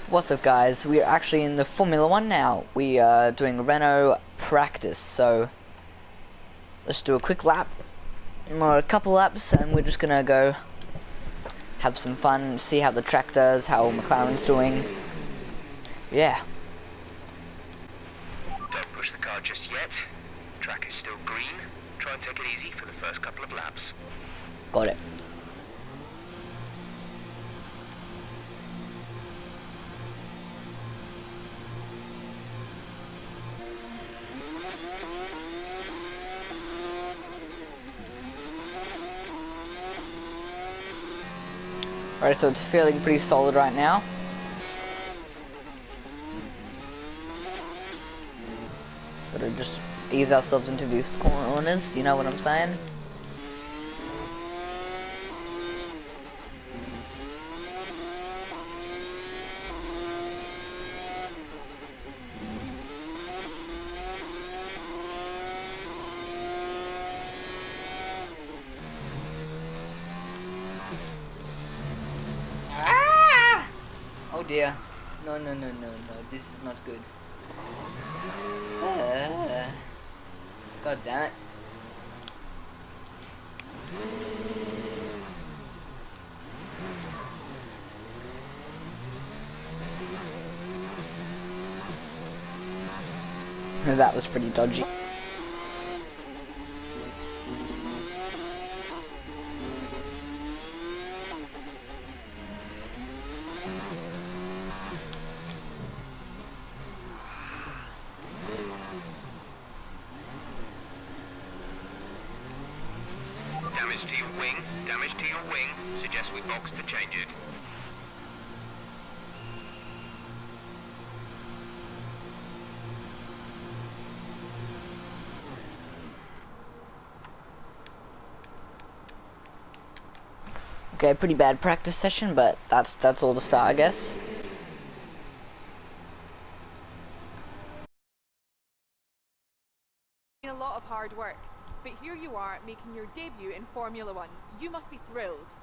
What's up guys, we are actually in the Formula 1 now. We are doing Renault practice, so let's do a quick lap, or a couple laps, and we're just gonna go have some fun, see how the track does, how McLaren's doing. Yeah. Don't push the car just yet. Track is still green. Try and take it easy for the first couple of laps. Got it. Alright, so it's feeling pretty solid right now. Gotta just ease ourselves into these corners, you know what I'm saying? Oh dear. No, this is not good. God damn it. That was pretty dodgy. Damage to your wing. Damage to your wing. Suggest we box to change it. Okay, pretty bad practice session, but that's all to start, I guess. A lot of hard work, but here you are making your debut in Formula 1. You must be thrilled.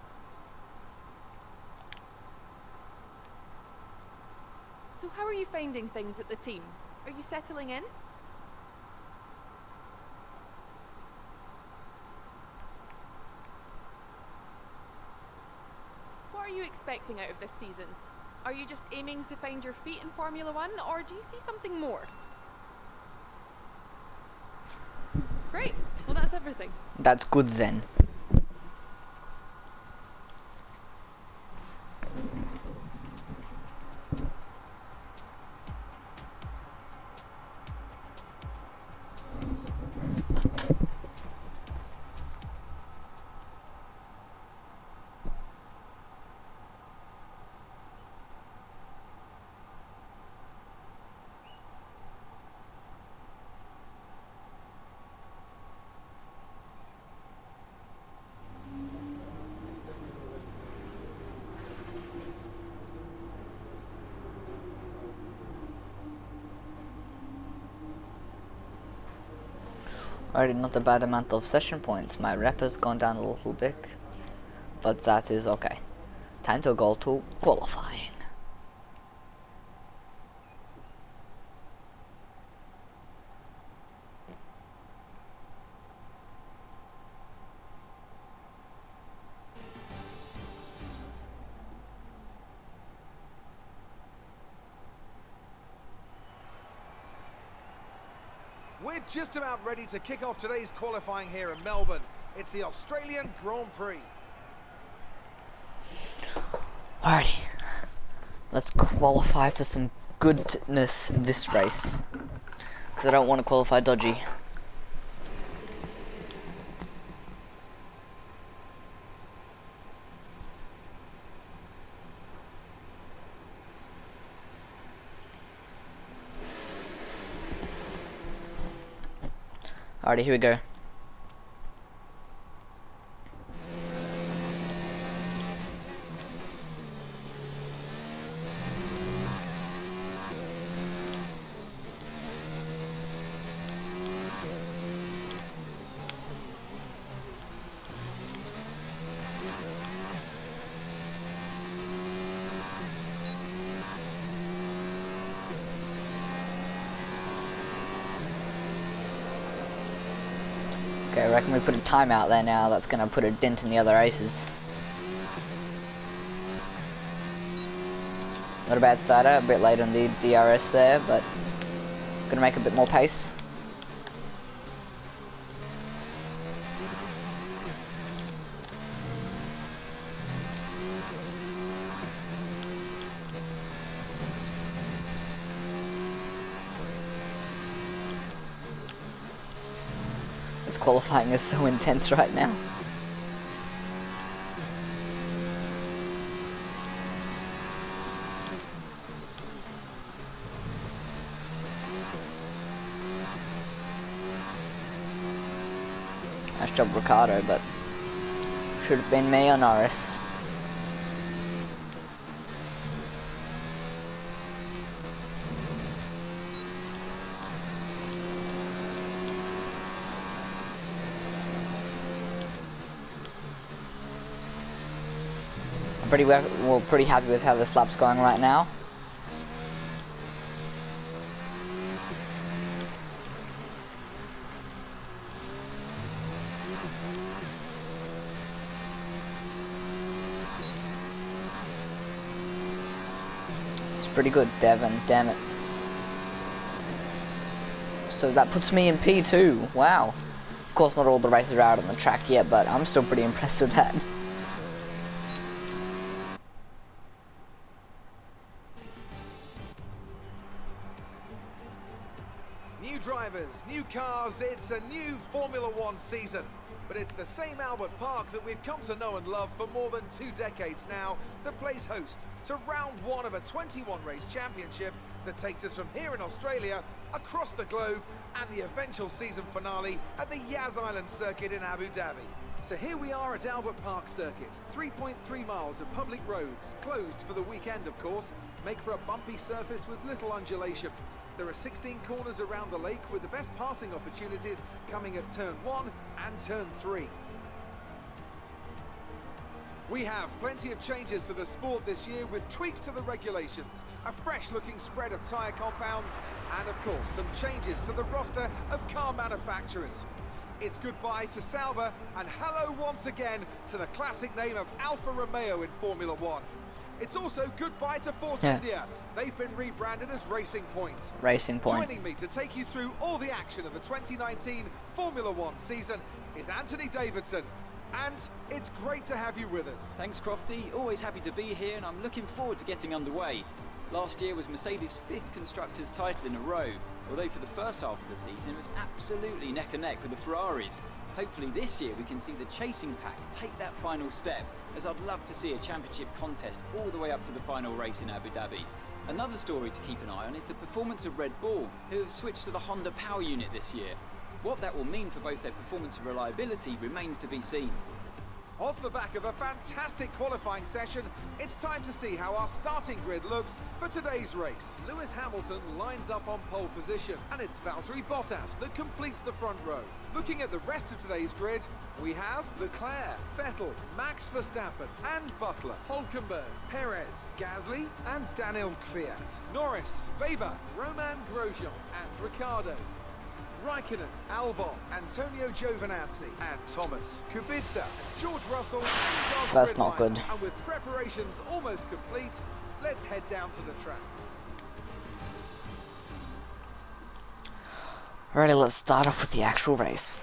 So how are you finding things at the team? Are you settling in? What are you expecting out of this season? Are you just aiming to find your feet in Formula 1, or do you see something more? Great. Well, that's everything. That's good then. Already not a bad amount of session points. My rep has gone down a little bit, but that is okay. Time to go to qualifying. We're just about ready to kick off today's qualifying here in Melbourne. It's the Australian Grand Prix. Alrighty, let's qualify for some goodness this race, because I don't want to qualify dodgy. Alrighty, here we go. Okay, I reckon we put a timeout there now. That's going to put a dent in the other races. Not a bad starter, a bit late on the DRS there, but going to make a bit more pace. This qualifying is so intense right now. Nice job, Ricardo, but should have been me or Norris. We're pretty happy with how this lap's going right now. It's pretty good, Devon, damn it. So that puts me in P2, wow. Of course not all the races are out on the track yet, but I'm still pretty impressed with that. New drivers, new cars, it's a new Formula One season. But it's the same Albert Park that we've come to know and love for more than 2 decades now that plays host to round 1 of a 21-race championship that takes us from here in Australia across the globe and the eventual season finale at the Yas Island circuit in Abu Dhabi. So here we are at Albert Park Circuit, 3.3 miles of public roads, closed for the weekend of course, make for a bumpy surface with little undulation. There are 16 corners around the lake with the best passing opportunities coming at turn 1 and turn 3. We have plenty of changes to the sport this year with tweaks to the regulations, a fresh looking spread of tyre compounds and of course some changes to the roster of car manufacturers. It's goodbye to Sauber and hello once again to the classic name of Alfa Romeo in Formula One. It's also goodbye to Force India. They've been rebranded as Racing Point. Racing Point. Joining me to take you through all the action of the 2019 Formula One season is Anthony Davidson. And it's great to have you with us. Thanks, Crofty. Always happy to be here, and I'm looking forward to getting underway. Last year was Mercedes' 5th Constructors' title in a row, although for the first half of the season it was absolutely neck and neck with the Ferraris. Hopefully this year we can see the chasing pack take that final step, as I'd love to see a championship contest all the way up to the final race in Abu Dhabi. Another story to keep an eye on is the performance of Red Bull, who have switched to the Honda power unit this year. What that will mean for both their performance and reliability remains to be seen. Off the back of a fantastic qualifying session, it's time to see how our starting grid looks for today's race. Lewis Hamilton lines up on pole position, and it's Valtteri Bottas that completes the front row. Looking at the rest of today's grid, we have Leclerc, Vettel, Max Verstappen and Butler, Hülkenberg, Perez, Gasly and Daniel Kvyat, Norris, Weber, Romain Grosjean and Ricciardo, Raikkonen, Albon, Antonio Giovinazzi and Thomas, Kubica, George Russell and That's not good. And with preparations almost complete, let's head down to the track. Alrighty, let's start off with the actual race.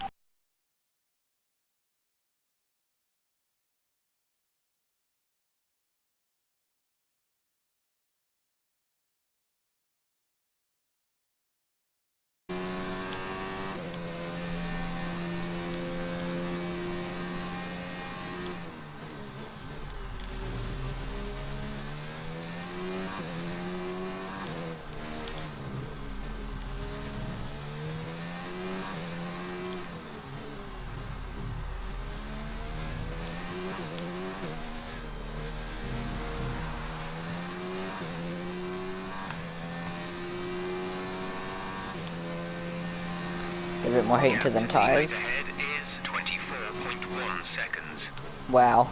A bit more heat to them tyres. Ahead is 24.1 seconds. Wow.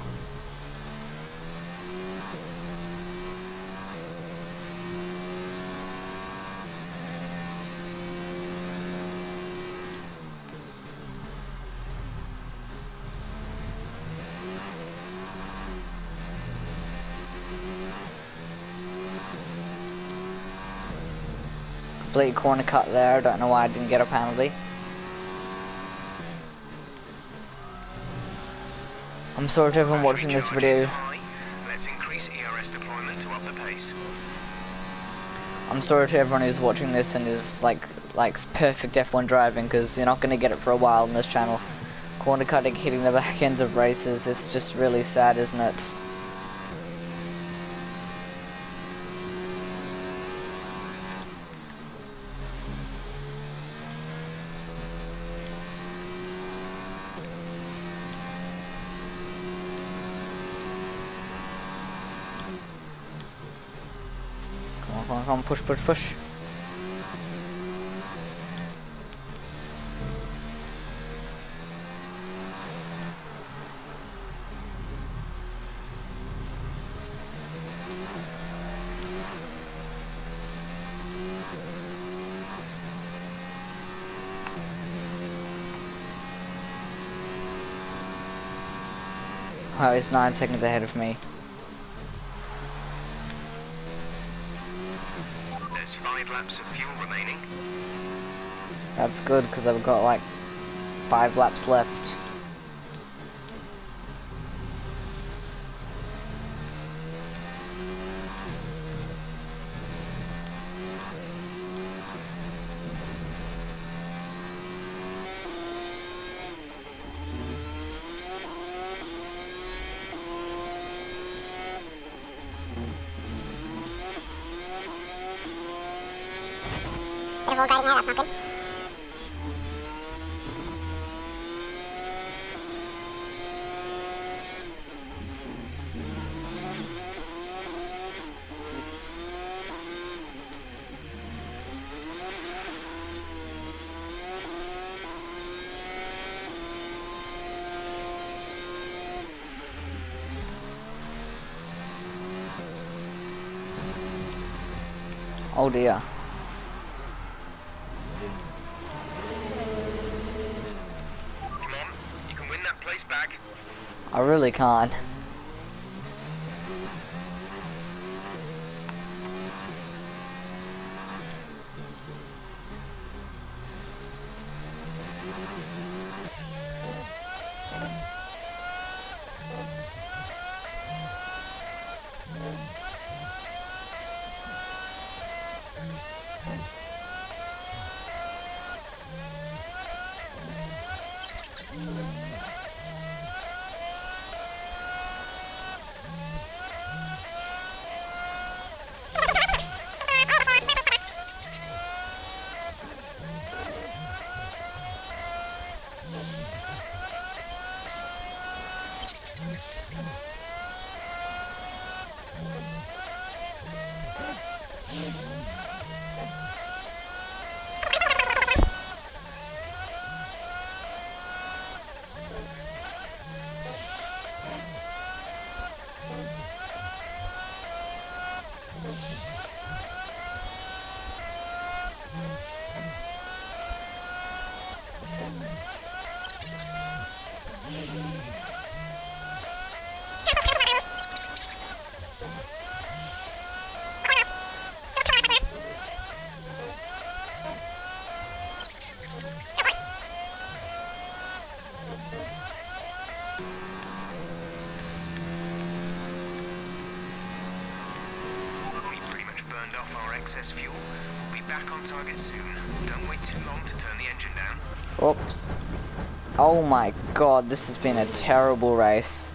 complete corner cut there. I don't know why I didn't get a penalty. I'm sorry to everyone watching this video. Let's increase ERS deployment to up the pace. I'm sorry to everyone who's watching this and is like perfect F1 driving, because you're not going to get it for a while on this channel. Corner cutting, hitting the back ends of races, it's just really sad, isn't it? Come on, push, push, push. Oh, he's 9 seconds ahead of me. There's 5 laps of fuel remaining. That's good, because I've got like 5 laps left. Bit of wall guiding there, that's not good. Oh dear. Come on, you can win that place back. I really can't. We pretty much burned off our excess fuel. We'll be back on target soon. Don't wait too long to turn the engine down. Oops. Oh my god, this has been a terrible race.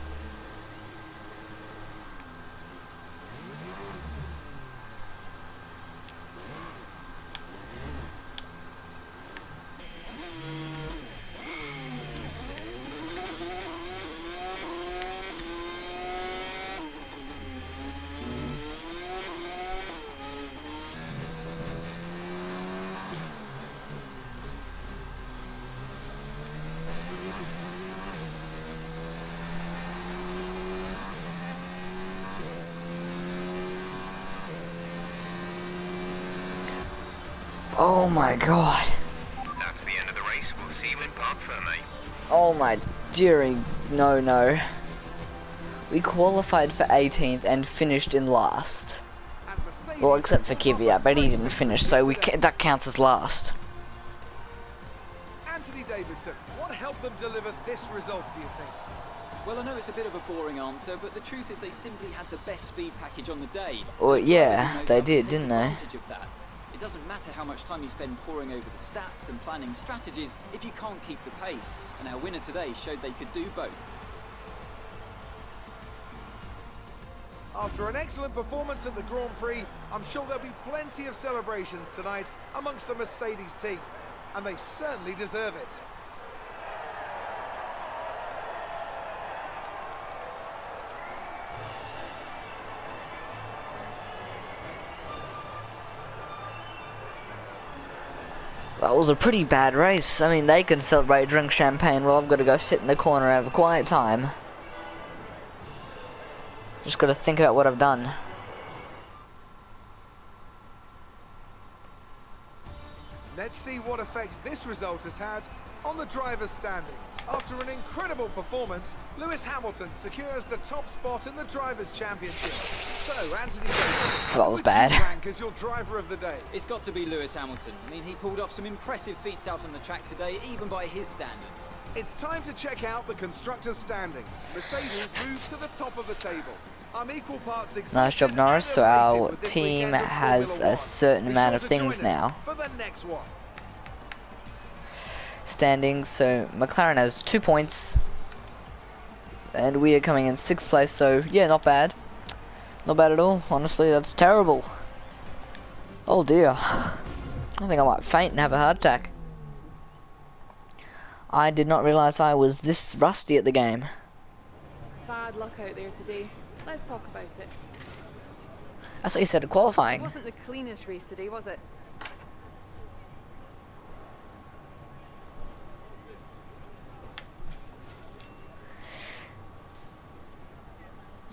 Oh my god. That's the end of the race. We'll see you in Parc Fermé. Oh my dearie, no. We qualified for 18th and finished in last. And Well, except for Kvyat, but he didn't finish, so that counts as last. Anthony Davidson, what helped them deliver this result, do you think? Well, I know it's a bit of a boring answer, but the truth is they simply had the best speed package on the day. Well, yeah, they did, didn't they? Advantage of that. It doesn't matter how much time you spend poring over the stats and planning strategies if you can't keep the pace. And our winner today showed they could do both. After an excellent performance at the Grand Prix, I'm sure there'll be plenty of celebrations tonight amongst the Mercedes team. And they certainly deserve it. That was a pretty bad race. I mean, they can celebrate, drink champagne, while I've got to go sit in the corner and have a quiet time. Just got to think about what I've done. Let's see what effect this result has had on the driver's standings. After an incredible performance, Lewis Hamilton secures the top spot in the Drivers' Championship. So, Anthony Davidson, That was bad. rank as your driver of the day? It's got to be Lewis Hamilton. I mean, he pulled off some impressive feats out on the track today, even by his standards. It's time to check out the constructors' standings. Mercedes moves to the top of the table. I'm equal parts excited. Nice job, Norris. So and our elated with this team weekend of has Formula a One. certain Be amount sure of to things join us now. for the next one. Standings, so McLaren has 2 points. And we are coming in 6th place, so yeah, not bad. Not bad at all. Honestly, that's terrible. Oh dear. I think I might faint and have a heart attack. I did not realise I was this rusty at the game. Bad luck out there today. Let's talk about it. That's what you said at It qualifying. wasn't the cleanest race today, was it?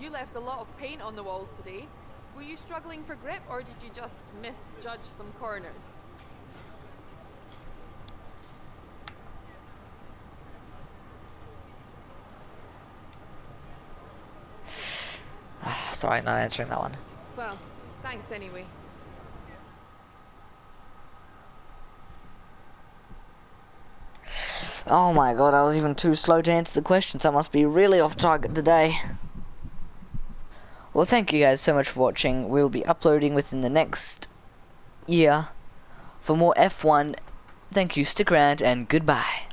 You left a lot of paint on the walls today. Were you struggling for grip, or did you just misjudge some corners? Sorry, not answering that one. Well, thanks anyway. Oh my god, I was even too slow to answer the questions. I must be really off target today. Well, thank you guys so much for watching. We'll be uploading within the next year for more F1. Thank you, stick around, and goodbye.